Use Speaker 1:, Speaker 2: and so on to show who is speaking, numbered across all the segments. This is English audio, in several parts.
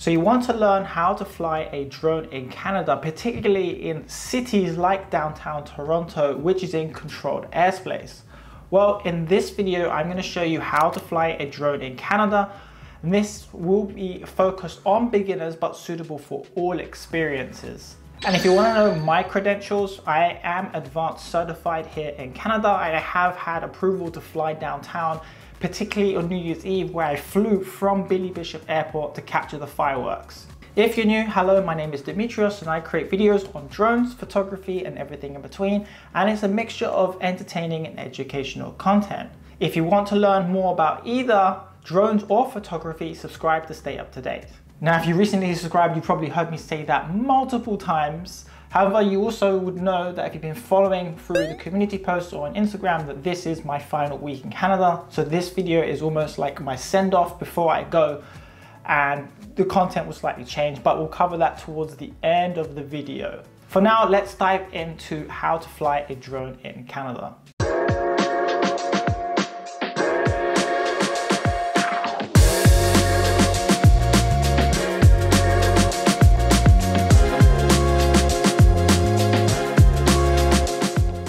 Speaker 1: So you want to learn how to fly a drone in Canada, particularly in cities like downtown Toronto, which is in controlled airspace. Well, in this video, I'm going to show you how to fly a drone in Canada. And this will be focused on beginners, but suitable for all experiences. And if you want to know my credentials, I am advanced certified here in Canada. I have had approval to fly downtown, particularly on New Year's Eve, where I flew from Billy Bishop Airport to capture the fireworks. If you're new, hello, my name is Demetrios and I create videos on drones, photography and everything in between. And it's a mixture of entertaining and educational content. If you want to learn more about either drones or photography, subscribe to stay up to date. Now, if you recently subscribed, you probably heard me say that multiple times. However, you also would know that if you've been following through the community posts or on Instagram, that this is my final week in Canada. So this video is almost like my send-off before I go, and the content will slightly change, but we'll cover that towards the end of the video. For now, let's dive into how to fly a drone in Canada.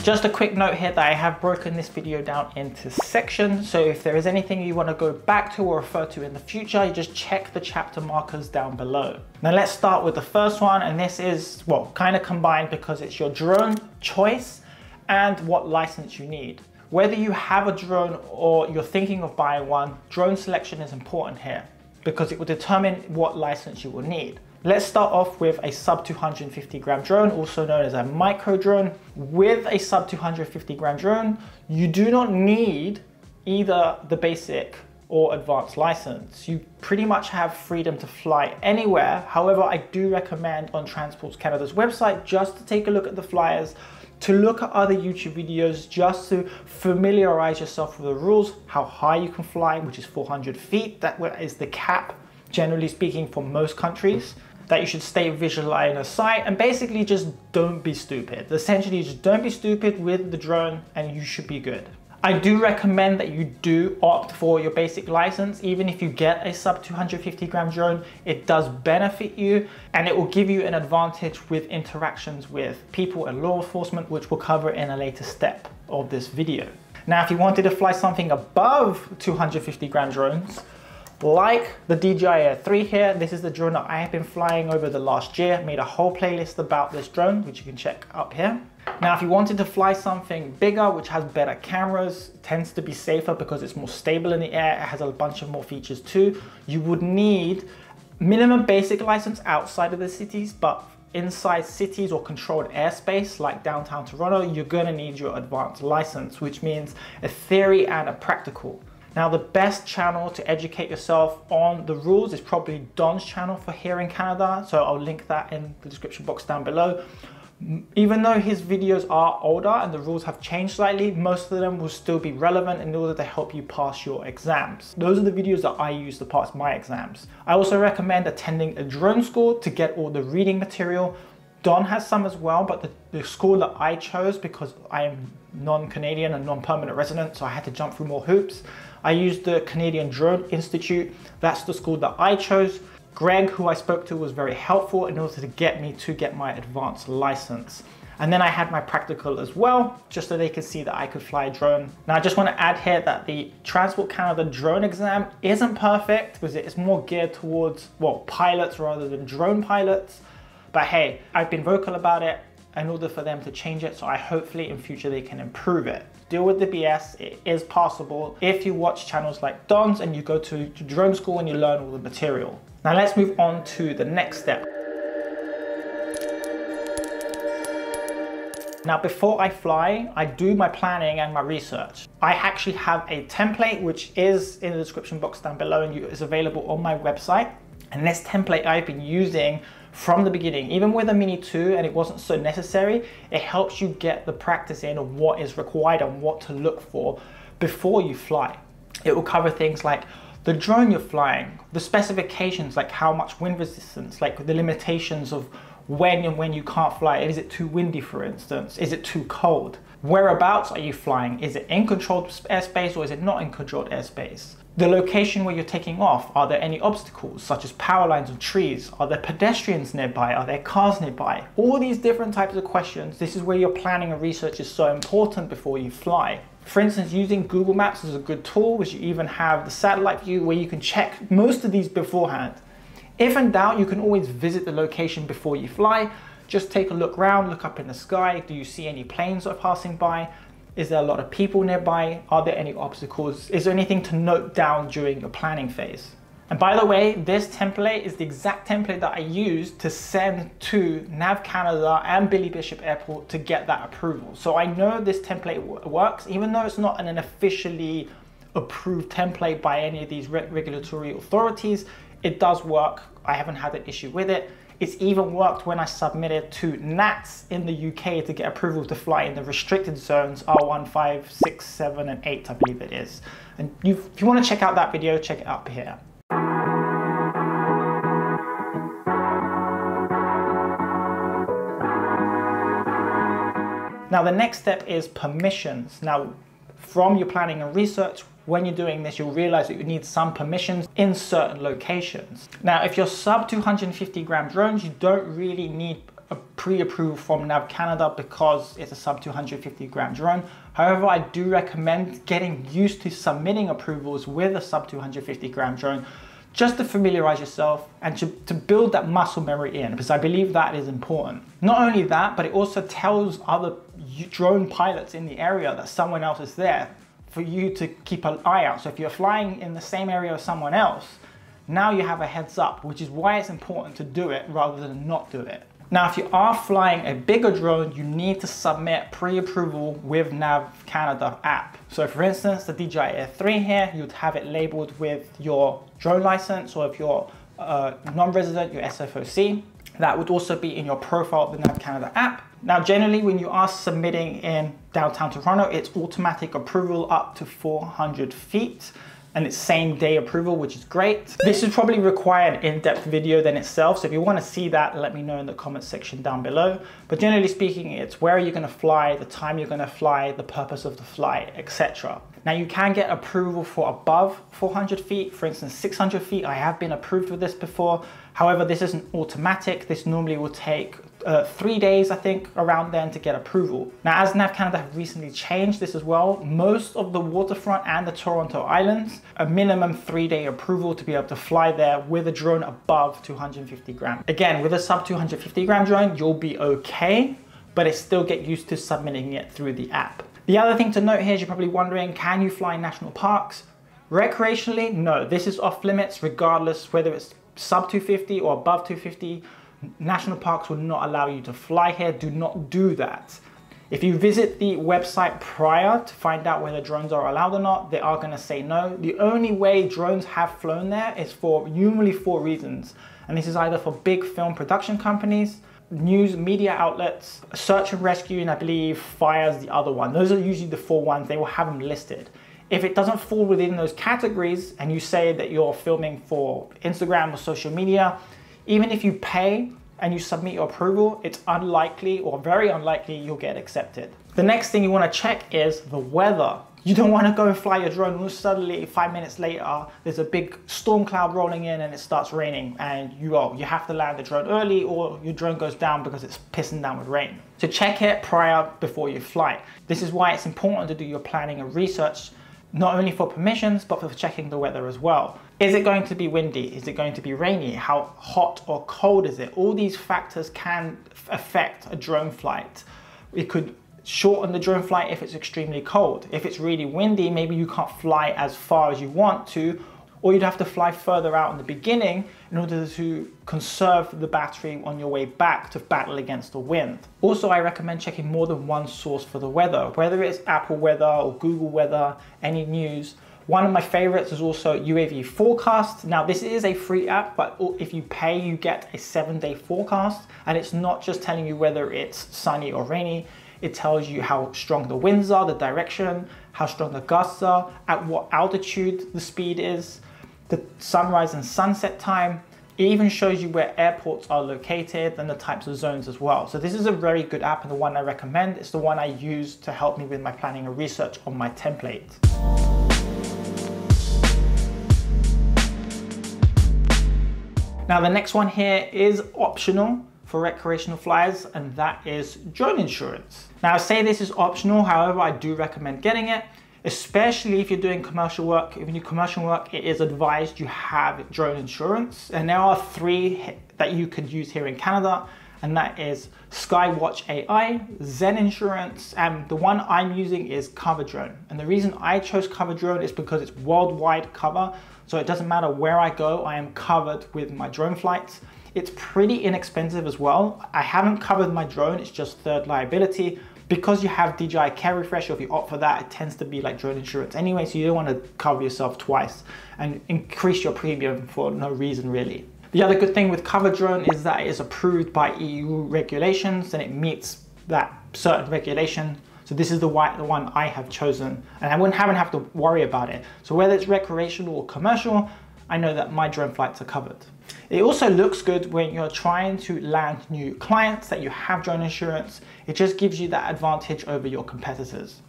Speaker 1: Just a quick note here that I have broken this video down into sections. So if there is anything you want to go back to or refer to in the future, you just check the chapter markers down below. Now let's start with the first one. And this is, well, kind of combined because it's your drone choice and what license you need. Whether you have a drone or you're thinking of buying one, drone selection is important here because it will determine what license you will need. Let's start off with a sub 250 gram drone, also known as a micro drone. With a sub 250 gram drone, you do not need either the basic or advanced license. You pretty much have freedom to fly anywhere. However, I do recommend on Transports Canada's website just to take a look at the flyers, to look at other YouTube videos, just to familiarize yourself with the rules, how high you can fly, which is 400 feet. That is the cap, generally speaking, for most countries. That you should stay visual line of sight, and basically just don't be stupid. Essentially, just don't be stupid with the drone and you should be good. I do recommend that you do opt for your basic license. Even if you get a sub 250 gram drone, it does benefit you and it will give you an advantage with interactions with people and law enforcement, which we'll cover in a later step of this video. Now, if you wanted to fly something above 250 gram drones, like the DJI Air 3 here, this is the drone that I have been flying over the last year. I made a whole playlist about this drone, which you can check up here. Now, if you wanted to fly something bigger, which has better cameras, tends to be safer because it's more stable in the air, it has a bunch of more features too, you would need minimum basic license outside of the cities, but inside cities or controlled airspace like downtown Toronto, you're gonna need your advanced license, which means a theory and a practical. Now, the best channel to educate yourself on the rules is probably Don's channel for here in Canada. So I'll link that in the description box down below. Even though his videos are older and the rules have changed slightly, most of them will still be relevant in order to help you pass your exams. Those are the videos that I use to pass my exams. I also recommend attending a drone school to get all the reading material. Don has some as well, but the school that I chose, because I am non-Canadian and non-permanent resident, so I had to jump through more hoops. I used the Canadian Drone Institute. That's the school that I chose. Greg, who I spoke to, was very helpful in order to get me to get my advanced license. And then I had my practical as well, just so they could see that I could fly a drone. Now, I just want to add here that the Transport Canada drone exam isn't perfect because it's more geared towards, well, pilots rather than drone pilots. But hey, I've been vocal about it in order for them to change it, so I hopefully in future they can improve it. Deal with the BS, it is possible if you watch channels like Don's and you go to drone school and you learn all the material. Now let's move on to the next step. Now, before I fly, I do my planning and my research. I actually have a template which is in the description box down below and is available on my website. And this template I've been using from the beginning, even with a Mini 2 and it wasn't so necessary, it helps you get the practice in of what is required and what to look for before you fly. It will cover things like the drone you're flying, the specifications, like how much wind resistance, like the limitations of when and when you can't fly. Is it too windy, for instance? Is it too cold? Whereabouts are you flying? Is it in controlled airspace or is it not in controlled airspace? The location where you're taking off, are there any obstacles such as power lines or trees? Are there pedestrians nearby? Are there cars nearby? All these different types of questions, this is where your planning and research is so important before you fly. For instance, using Google Maps is a good tool, which you even have the satellite view where you can check most of these beforehand. If in doubt, you can always visit the location before you fly. Just take a look around, look up in the sky. Do you see any planes that are passing by? Is there a lot of people nearby? Are there any obstacles? Is there anything to note down during your planning phase? And by the way, this template is the exact template that I used to send to NAV Canada and Billy Bishop Airport to get that approval. So I know this template works, even though it's not an officially approved template by any of these regulatory authorities. It does work. I haven't had an issue with it. It's even worked when I submitted to NATS in the UK to get approval to fly in the restricted zones R1, 5, 6, 7, and 8, I believe it is. And if you want to check out that video, check it up here. Now the next step is permissions. Now from your planning and research, when you're doing this, you'll realize that you need some permissions in certain locations. Now, if you're sub 250 gram drones, you don't really need a pre-approval from NAV Canada because it's a sub 250 gram drone. However, I do recommend getting used to submitting approvals with a sub 250 gram drone just to familiarize yourself and to build that muscle memory in, because I believe that is important. Not only that, but it also tells other drone pilots in the area that someone else is there for you to keep an eye out. So if you're flying in the same area as someone else, now you have a heads up, which is why it's important to do it rather than not do it. Now, if you are flying a bigger drone, you need to submit pre-approval with NAV Canada app. So for instance, the DJI Air 3 here, you'd have it labeled with your drone license, or if you're non-resident, your SFOC. That would also be in your profile of the NAV Canada app. Now, generally, when you are submitting in downtown Toronto, it's automatic approval up to 400 feet. And it's same day approval, which is great. This is probably require an in-depth video than itself. So if you want to see that, let me know in the comment section down below. But generally speaking, it's where you're going to fly, the time you're going to fly, the purpose of the flight, etc. Now you can get approval for above 400 feet, for instance, 600 feet. I have been approved for this before. However, this isn't automatic. This normally will take 3 days, I think, around then to get approval. Now, as NAV Canada have recently changed this as well, most of the waterfront and the Toronto Islands, a minimum 3-day approval to be able to fly there with a drone above 250 grams. Again, with a sub 250 gram drone, you'll be okay, but it still get used to submitting it through the app. The other thing to note here is you're probably wondering, can you fly in national parks? Recreationally, no, this is off limits regardless whether it's sub 250 or above 250. National parks will not allow you to fly here. Do not do that. If you visit the website prior to find out whether drones are allowed or not, they are going to say no. The only way drones have flown there is for usually 4 reasons. And this is either for big film production companies, news media outlets, search and rescue, and I believe fire is the other one. Those are usually the 4 ones. They will have them listed. If it doesn't fall within those categories and you say that you're filming for Instagram or social media, even if you pay and you submit your approval, it's unlikely or very unlikely you'll get accepted. The next thing you want to check is the weather. You don't want to go and fly your drone and suddenly 5 minutes later, there's a big storm cloud rolling in and it starts raining and you have to land the drone early, or your drone goes down because it's pissing down with rain. So check it prior before you fly. This is why it's important to do your planning and research, not only for permissions, but for checking the weather as well. Is it going to be windy? Is it going to be rainy? How hot or cold is it? All these factors can affect a drone flight. It could shorten the drone flight if it's extremely cold. If it's really windy, maybe you can't fly as far as you want to, or you'd have to fly further out in the beginning in order to conserve the battery on your way back to battle against the wind. Also, I recommend checking more than one source for the weather, whether it's Apple Weather or Google Weather, any news. One of my favorites is also UAV Forecast. Now, this is a free app, but if you pay, you get a 7-day forecast, and it's not just telling you whether it's sunny or rainy. It tells you how strong the winds are, the direction, how strong the gusts are, at what altitude the speed is, the sunrise and sunset time. It even shows you where airports are located and the types of zones as well. So this is a very good app and the one I recommend. It's the one I use to help me with my planning and research on my template. Now the next one here is optional for recreational flyers, and that is drone insurance. Now I say this is optional, however, I do recommend getting it, especially if you're doing commercial work. If you do commercial work, it is advised you have drone insurance. And there are 3 that you could use here in Canada, and that is Skywatch AI, Zen Insurance, and the one I'm using is CoverDrone. And the reason I chose CoverDrone is because it's worldwide cover, so it doesn't matter where I go, I am covered with my drone flights. It's pretty inexpensive as well. I haven't covered my drone, it's just third liability. Because you have DJI Care Refresh, or if you opt for that, it tends to be like drone insurance anyway, so you don't want to cover yourself twice and increase your premium for no reason really. The other good thing with CoverDrone is that it is approved by EU regulations and it meets that certain regulation. So this is the one I have chosen, and I haven't have to worry about it. So whether it's recreational or commercial, I know that my drone flights are covered. It also looks good when you're trying to land new clients that you have drone insurance. It just gives you that advantage over your competitors.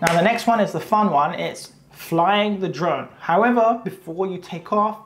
Speaker 1: Now the next one is the fun one, it's flying the drone. However, before you take off,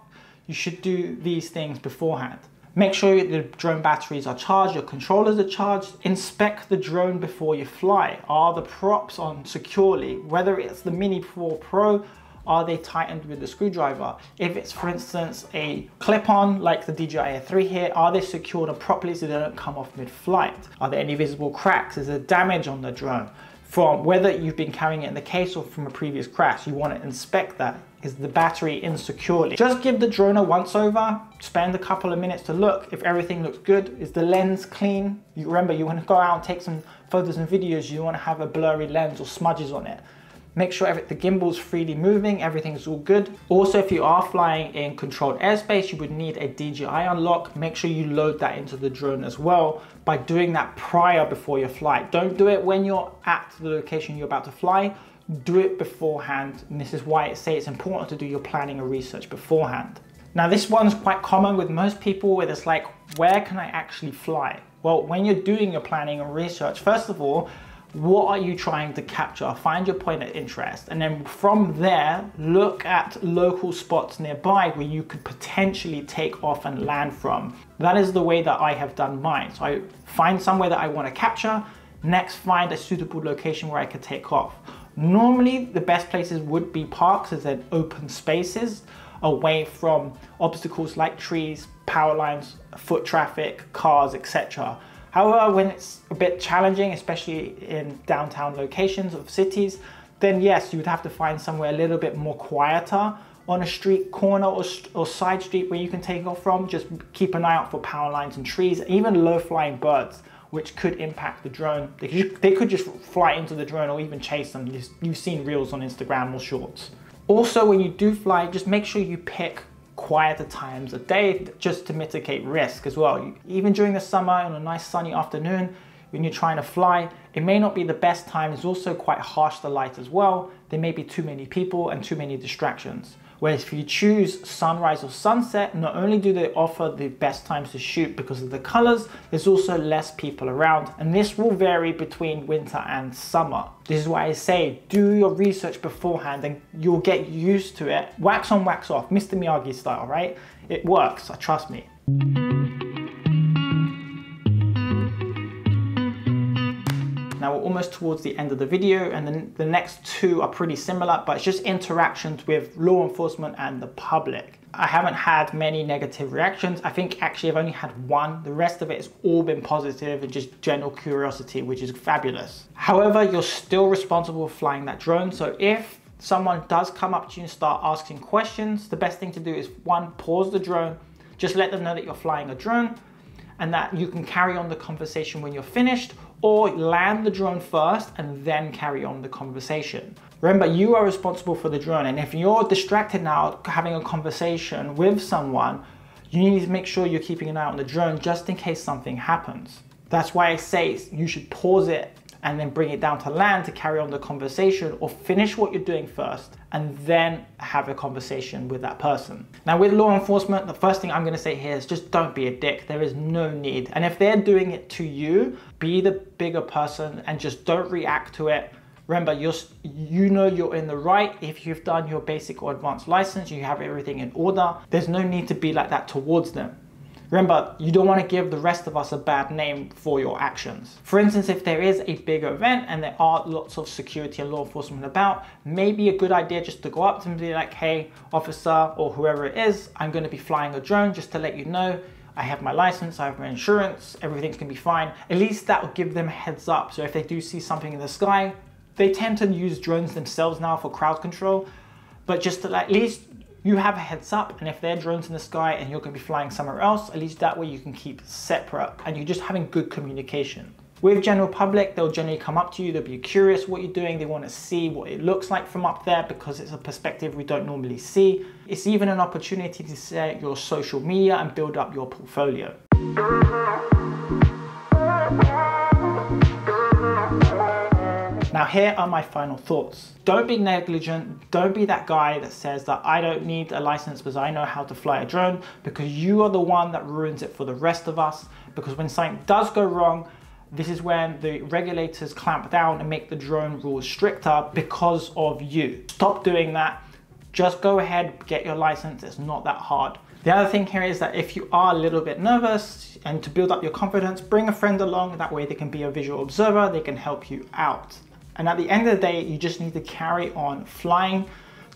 Speaker 1: you should do these things beforehand. Make sure the drone batteries are charged, your controllers are charged. Inspect the drone before you fly. Are the props on securely? Whether it's the Mini 4 Pro, are they tightened with the screwdriver? If it's, for instance, a clip-on like the DJI Air 3 here, are they secured properly so they don't come off mid-flight? Are there any visible cracks? Is there damage on the drone? From whether you've been carrying it in the case or from a previous crash, you want to inspect that. Is the battery in securely? Just give the drone a once over, spend a couple of minutes to look. If everything looks good, is the lens clean? You remember, you want to go out and take some photos and videos, you want to have a blurry lens or smudges on it. Make sure the gimbal's freely moving, everything's all good. Also, if you are flying in controlled airspace, you would need a DJI unlock. Make sure you load that into the drone as well by doing that before your flight. Don't do it when you're at the location you're about to fly. Do it beforehand, and this is why I say it's important to do your planning and research beforehand. Now this one's quite common with most people, where it's like, where can I actually fly? Well, when you're doing your planning and research, first of all, what are you trying to capture? Find your point of interest, and then from there, look at local spots nearby where you could potentially take off and land from. That is the way that I have done mine. So I find somewhere that I want to capture, next find a suitable location where I could take off. Normally, the best places would be parks, as in open spaces, away from obstacles like trees, power lines, foot traffic, cars, etc. However, when it's a bit challenging, especially in downtown locations of cities, then yes, you would have to find somewhere a little bit more quieter on a street corner or side street where you can take off from. Just keep an eye out for power lines and trees, even low-flying birds, which could impact the drone. They could just fly into the drone or even chase them. You've seen reels on Instagram or shorts. Also, when you do fly, just make sure you pick quieter times of day just to mitigate risk as well. Even during the summer on a nice sunny afternoon, when you're trying to fly, it may not be the best time. It's also quite harsh, the light as well. There may be too many people and too many distractions. Whereas if you choose sunrise or sunset, not only do they offer the best times to shoot because of the colors, there's also less people around. And this will vary between winter and summer. This is why I say, do your research beforehand and you'll get used to it. Wax on, wax off, Mr. Miyagi style, right? It works, trust me. Now we're almost towards the end of the video, and then the next two are pretty similar, but it's just interactions with law enforcement and the public. I haven't had many negative reactions. I think actually I've only had one. The rest of it has all been positive and just general curiosity, which is fabulous. However, you're still responsible for flying that drone. So if someone does come up to you and start asking questions, the best thing to do is one, pause the drone, just let them know that you're flying a drone and that you can carry on the conversation when you're finished, or land the drone first and then carry on the conversation. Remember, you are responsible for the drone, and if you're distracted now having a conversation with someone, you need to make sure you're keeping an eye on the drone just in case something happens. That's why I say you should pause it and then bring it down to land to carry on the conversation, or finish what you're doing first and then have a conversation with that person. Now with law enforcement, the first thing I'm gonna say here is just don't be a dick. There is no need. And if they're doing it to you, be the bigger person and just don't react to it. Remember, you know you're in the right if you've done your basic or advanced license, you have everything in order. There's no need to be like that towards them. Remember, you don't want to give the rest of us a bad name for your actions. For instance, if there is a big event and there are lots of security and law enforcement about, maybe a good idea just to go up to them and be like, hey, officer or whoever it is, I'm going to be flying a drone just to let you know. I have my license, I have my insurance, everything's going to be fine. At least that will give them a heads up. So if they do see something in the sky, they tend to use drones themselves now for crowd control, but just to at least you have a heads up, and if there are drones in the sky and you're going to be flying somewhere else, at least that way you can keep separate and you're just having good communication. With general public, they'll generally come up to you, they'll be curious what you're doing, they want to see what it looks like from up there because it's a perspective we don't normally see. It's even an opportunity to share your social media and build up your portfolio. Now here are my final thoughts. Don't be negligent. Don't be that guy that says that I don't need a license because I know how to fly a drone, because you are the one that ruins it for the rest of us. Because when something does go wrong, this is when the regulators clamp down and make the drone rules stricter because of you. Stop doing that. Just go ahead, get your license. It's not that hard. The other thing here is that if you are a little bit nervous and to build up your confidence, bring a friend along. That way they can be a visual observer. They can help you out. And at the end of the day, you just need to carry on flying.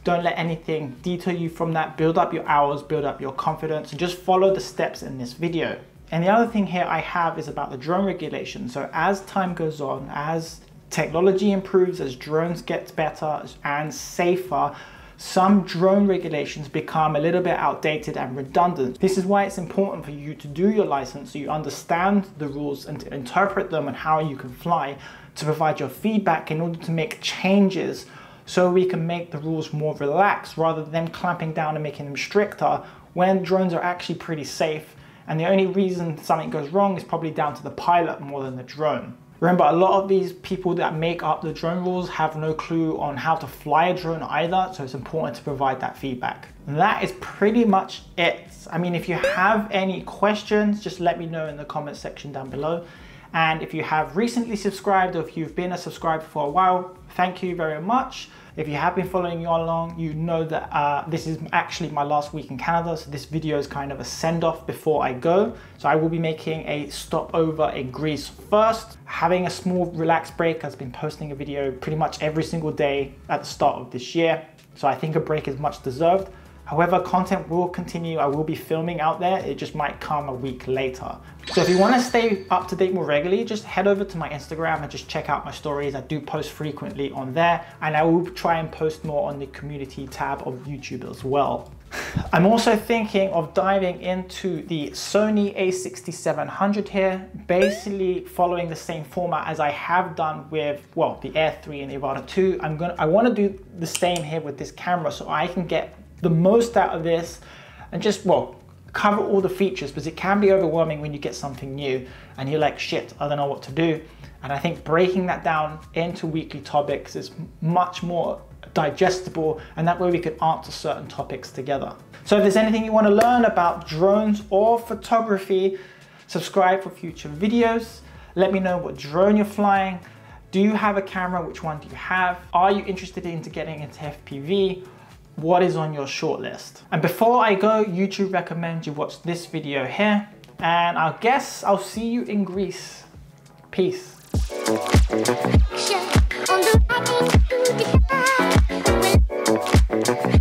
Speaker 1: Don't let anything detour you from that. Build up your hours, build up your confidence, and just follow the steps in this video. And the other thing here I have is about the drone regulation. So as time goes on, as technology improves, as drones get better and safer, some drone regulations become a little bit outdated and redundant. This is why it's important for you to do your license so you understand the rules and to interpret them and how you can fly, to provide your feedback in order to make changes so we can make the rules more relaxed rather than them clamping down and making them stricter when drones are actually pretty safe. And the only reason something goes wrong is probably down to the pilot more than the drone. Remember, a lot of these people that make up the drone rules have no clue on how to fly a drone either, so it's important to provide that feedback. And that is pretty much it. I mean, if you have any questions, just let me know in the comment section down below. And if you have recently subscribed or if you've been a subscriber for a while, thank you very much. If you have been following me all along, you know that this is actually my last week in Canada. So this video is kind of a send-off before I go. So I will be making a stopover in Greece first, having a small relaxed break. I've been posting a video pretty much every single day at the start of this year. So I think a break is much deserved. However, content will continue. I will be filming out there. It just might come a week later. So if you want to stay up to date more regularly, just head over to my Instagram and just check out my stories. I do post frequently on there, and I will try and post more on the community tab of YouTube as well. I'm also thinking of diving into the Sony a6700 here, basically following the same format as I have done with, well, the Air 3 and the Avata 2. I want to do the same here with this camera so I can get the most out of this and just, well, cover all the features, because it can be overwhelming when you get something new and you're like, shit, I don't know what to do. And I think breaking that down into weekly topics is much more digestible, and that way we could answer certain topics together. So if there's anything you want to learn about drones or photography, subscribe for future videos. Let me know what drone you're flying. Do you have a camera? Which one do you have? Are you interested in getting into FPV? What is on your shortlist? And before I go, YouTube recommends you watch this video here, and I guess I'll see you in Greece. Peace. On the